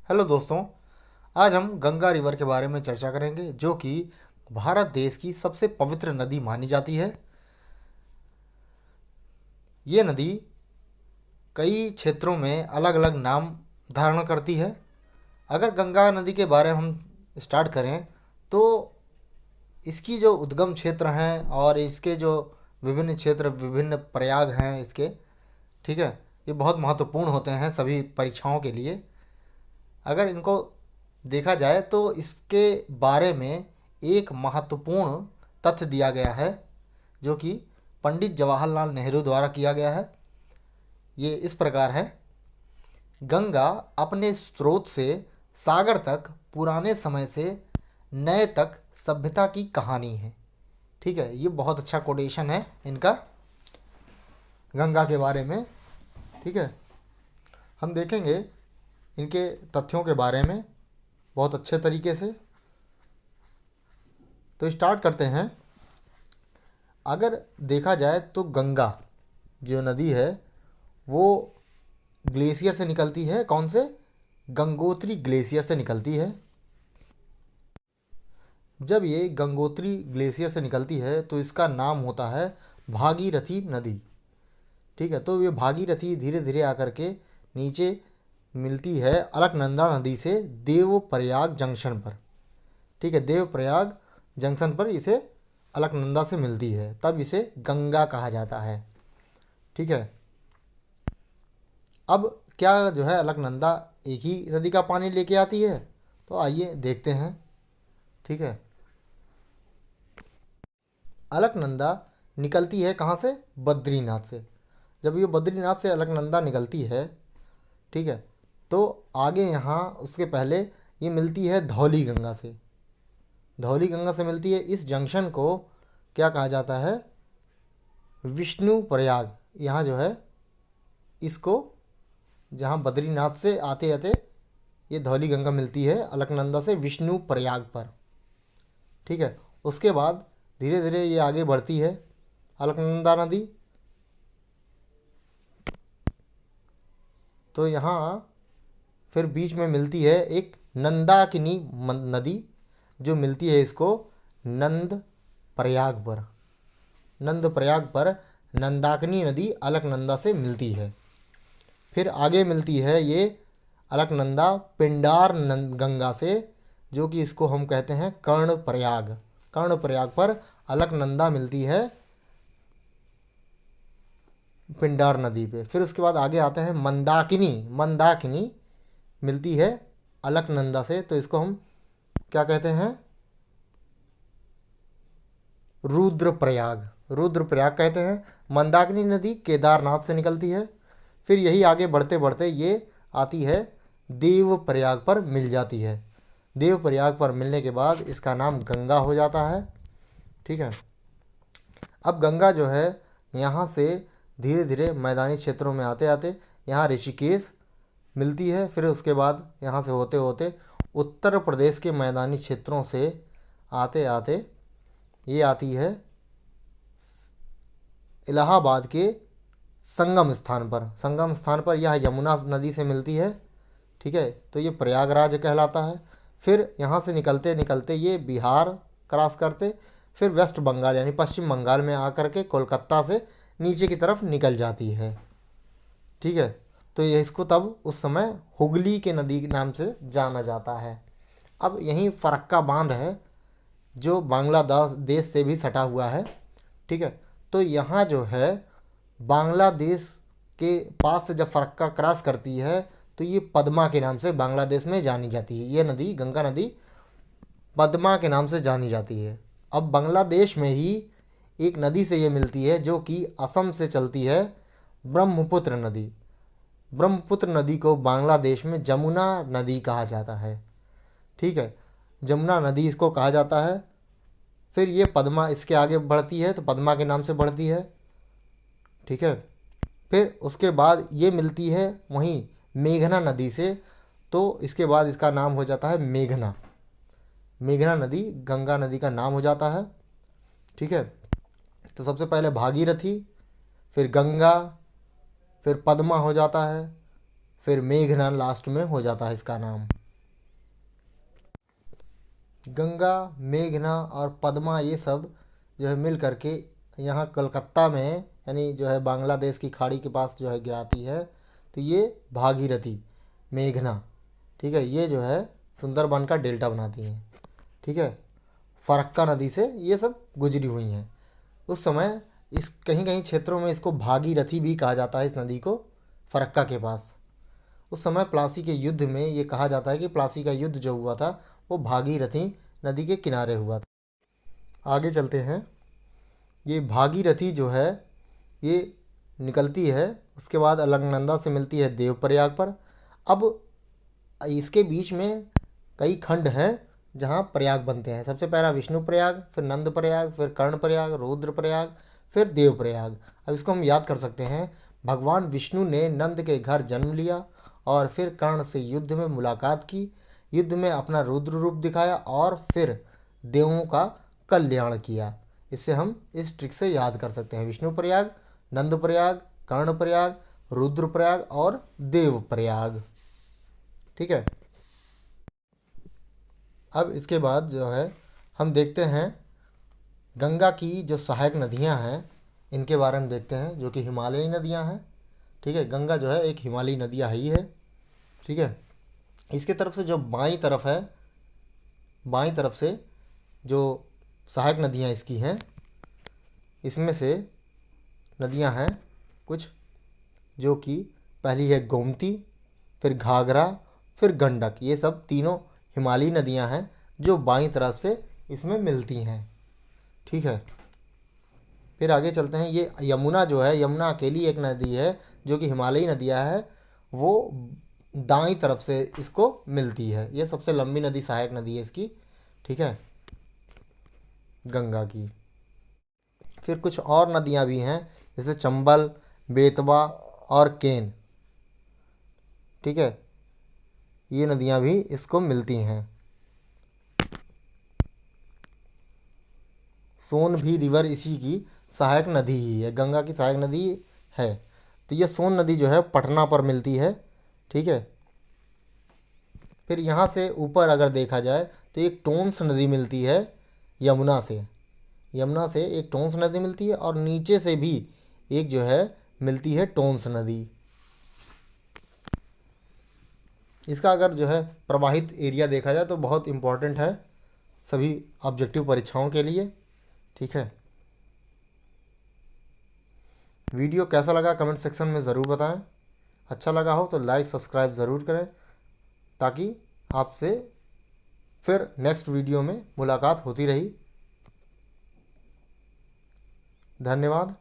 Hello दोस्तों। आज हम गंगा रिवर के बारे में चर्चा करेंगे जो कि भारत देश की सबसे पवित्र नदी मानी जाती है। ये नदी कई क्षेत्रों में अलग अलग नाम धारण करती है। अगर गंगा नदी के बारे में हम स्टार्ट करें तो इसकी जो उद्गम क्षेत्र हैं और इसके जो विभिन्न क्षेत्र विभिन्न प्रयाग हैं इसके, ठीक है, ये बहुत महत्वपूर्ण होते हैं सभी परीक्षाओं के लिए। अगर इनको देखा जाए तो इसके बारे में एक महत्वपूर्ण तथ्य दिया गया है जो कि पंडित जवाहरलाल नेहरू द्वारा किया गया है। ये इस प्रकार है। गंगा अपने स्रोत से सागर तक पुराने समय से नए तक सभ्यता की कहानी है। ठीक है, ये बहुत अच्छा कोटेशन है इनका गंगा के बारे में। ठीक है, हम देखेंगे इनके तथ्यों के बारे में बहुत अच्छे तरीके से। तो स्टार्ट करते हैं। अगर देखा जाए तो गंगा जो नदी है वो ग्लेशियर से निकलती है। कौन से? गंगोत्री ग्लेशियर से निकलती है। जब ये गंगोत्री ग्लेशियर से निकलती है तो इसका नाम होता है भागीरथी नदी। ठीक है, तो ये भागीरथी धीरे धीरे आकर के नीचे मिलती है अलकनंदा नदी से देवप्रयाग जंक्शन पर। ठीक है, देवप्रयाग जंक्शन पर इसे अलकनंदा से मिलती है, तब इसे गंगा कहा जाता है। ठीक है, अब क्या जो है अलकनंदा एक ही नदी का पानी लेके आती है? तो आइए देखते हैं। ठीक है, अलकनंदा निकलती है कहाँ से? बद्रीनाथ से। जब ये बद्रीनाथ से अलकनंदा निकलती है, ठीक है, तो आगे यहाँ उसके पहले ये मिलती है धौली गंगा से। धौली गंगा से मिलती है। इस जंक्शन को क्या कहा जाता है? विष्णु प्रयाग। यहाँ जो है इसको, जहाँ बद्रीनाथ से आते आते ये धौली गंगा मिलती है अलकनंदा से विष्णु प्रयाग पर। ठीक है, उसके बाद धीरे धीरे ये आगे बढ़ती है अलकनंदा नदी। तो यहाँ फिर बीच में मिलती है एक नंदाकिनी नदी जो मिलती है इसको नंद प्रयाग पर। नंद प्रयाग पर नंदाकिनी नदी अलकनंदा से मिलती है। फिर आगे मिलती है ये अलकनंदा पिंडार गंगा से, जो कि इसको हम कहते हैं कर्ण प्रयाग। कर्ण प्रयाग पर अलकनंदा मिलती है पिंडार नदी पे। फिर उसके बाद आगे आते हैं मंदाकिनी। मंदाकिनी मिलती है अलकनंदा से, तो इसको हम क्या कहते हैं? रुद्रप्रयाग। रुद्रप्रयाग कहते हैं। मंदाकिनी नदी केदारनाथ से निकलती है। फिर यही आगे बढ़ते बढ़ते ये आती है देवप्रयाग पर मिल जाती है। देवप्रयाग पर मिलने के बाद इसका नाम गंगा हो जाता है। ठीक है, अब गंगा जो है यहाँ से धीरे धीरे मैदानी क्षेत्रों में आते आते यहाँ ऋषिकेश मिलती है। फिर उसके बाद यहाँ से होते होते उत्तर प्रदेश के मैदानी क्षेत्रों से आते आते ये आती है इलाहाबाद के संगम स्थान पर। संगम स्थान पर यह यमुना नदी से मिलती है। ठीक है, तो ये प्रयागराज कहलाता है। फिर यहाँ से निकलते निकलते ये बिहार क्रॉस करते फिर वेस्ट बंगाल यानी पश्चिम बंगाल में आकर के कोलकाता से नीचे की तरफ निकल जाती है। ठीक है, तो ये इसको तब उस समय हुगली के नदी के नाम से जाना जाता है। अब यहीं फरक्का बांध है जो बांग्लादेश से भी सटा हुआ है। ठीक है, तो यहाँ जो है बांग्लादेश के पास से जब फरक्का क्रॉस करती है तो ये पद्मा के नाम से बांग्लादेश में जानी जाती है। ये नदी गंगा नदी पद्मा के नाम से जानी जाती है। अब बांग्लादेश में ही एक नदी से ये मिलती है जो कि असम से चलती है, ब्रह्मपुत्र नदी। ब्रह्मपुत्र नदी को बांग्लादेश में जमुना नदी कहा जाता है। ठीक है, जमुना नदी इसको कहा जाता है। फिर ये पद्मा इसके आगे बढ़ती है तो पद्मा के नाम से बढ़ती है। ठीक है, फिर उसके बाद ये मिलती है वहीं मेघना नदी से, तो इसके बाद इसका नाम हो जाता है मेघना। मेघना नदी गंगा नदी का नाम हो जाता है। ठीक है, तो सबसे पहले भागीरथी, फिर गंगा, फिर पद्मा हो जाता है, फिर मेघना लास्ट में हो जाता है इसका नाम। गंगा, मेघना और पद्मा ये सब जो है मिल करके यहाँ कलकत्ता में यानी जो है बांग्लादेश की खाड़ी के पास जो है गिराती है। तो ये भागीरथी, मेघना, ठीक है, ये जो है सुंदरबन का डेल्टा बनाती हैं। ठीक है, फरक्का नदी से ये सब गुजरी हुई हैं। उस समय इस कहीं कहीं क्षेत्रों में इसको भागीरथी भी कहा जाता है, इस नदी को, फरक्का के पास। उस समय प्लासी के युद्ध में ये कहा जाता है कि प्लासी का युद्ध जो हुआ था वो भागीरथी नदी के किनारे हुआ था। आगे चलते हैं। ये भागीरथी जो है ये निकलती है, उसके बाद अलकनंदा से मिलती है देवप्रयाग पर। अब इसके बीच में कई खंड हैं जहाँ प्रयाग बनते हैं। सबसे पहला विष्णु प्रयाग, फिर नंद प्रयाग, फिर कर्ण प्रयाग, रुद्र प्रयाग, फिर देव प्रयाग। अब इसको हम याद कर सकते हैं। भगवान विष्णु ने नंद के घर जन्म लिया और फिर कर्ण से युद्ध में मुलाकात की, युद्ध में अपना रुद्र रूप दिखाया और फिर देवों का कल्याण किया। इससे हम इस ट्रिक से याद कर सकते हैं। विष्णु प्रयाग, नंद प्रयाग, कर्ण प्रयाग, रुद्र प्रयाग और देव प्रयाग। ठीक है, अब इसके बाद जो है हम देखते हैं गंगा की जो सहायक नदियां हैं इनके बारे में देखते हैं, जो कि हिमालयी नदियां हैं। ठीक है, गंगा जो है एक हिमालयी नदियाँ ही है। ठीक है, इसके तरफ से जो बाईं तरफ है, बाईं तरफ से जो सहायक नदियाँ इसकी हैं, इसमें से नदियाँ हैं कुछ, जो कि पहली है गोमती, फिर घाघरा, फिर गंडक। ये सब तीनों हिमालयी नदियाँ हैं जो बाईं तरफ से इसमें मिलती हैं। ठीक है, फिर आगे चलते हैं। ये यमुना जो है, यमुना अकेली एक नदी है जो कि हिमालयी नदियाँ है, वो दाईं तरफ से इसको मिलती है। ये सबसे लंबी नदी, सहायक नदी है इसकी। ठीक है, गंगा की। फिर कुछ और नदियाँ भी हैं जैसे चंबल, बेतवा और केन। ठीक है, ये नदियाँ भी इसको मिलती हैं। सोन भी रिवर इसी की सहायक नदी ही है, गंगा की सहायक नदी है। तो ये सोन नदी जो है पटना पर मिलती है। ठीक है, फिर यहाँ से ऊपर अगर देखा जाए तो एक टोंस नदी मिलती है यमुना से। यमुना से एक टोंस नदी मिलती है और नीचे से भी एक जो है मिलती है टोंस नदी। इसका अगर जो है प्रवाहित एरिया देखा जाए तो बहुत इम्पोर्टेंट है सभी ऑब्जेक्टिव परीक्षाओं के लिए। ठीक है, वीडियो कैसा लगा कमेंट सेक्शन में ज़रूर बताएं। अच्छा लगा हो तो लाइक सब्सक्राइब ज़रूर करें, ताकि आपसे फिर नेक्स्ट वीडियो में मुलाकात होती रही। धन्यवाद।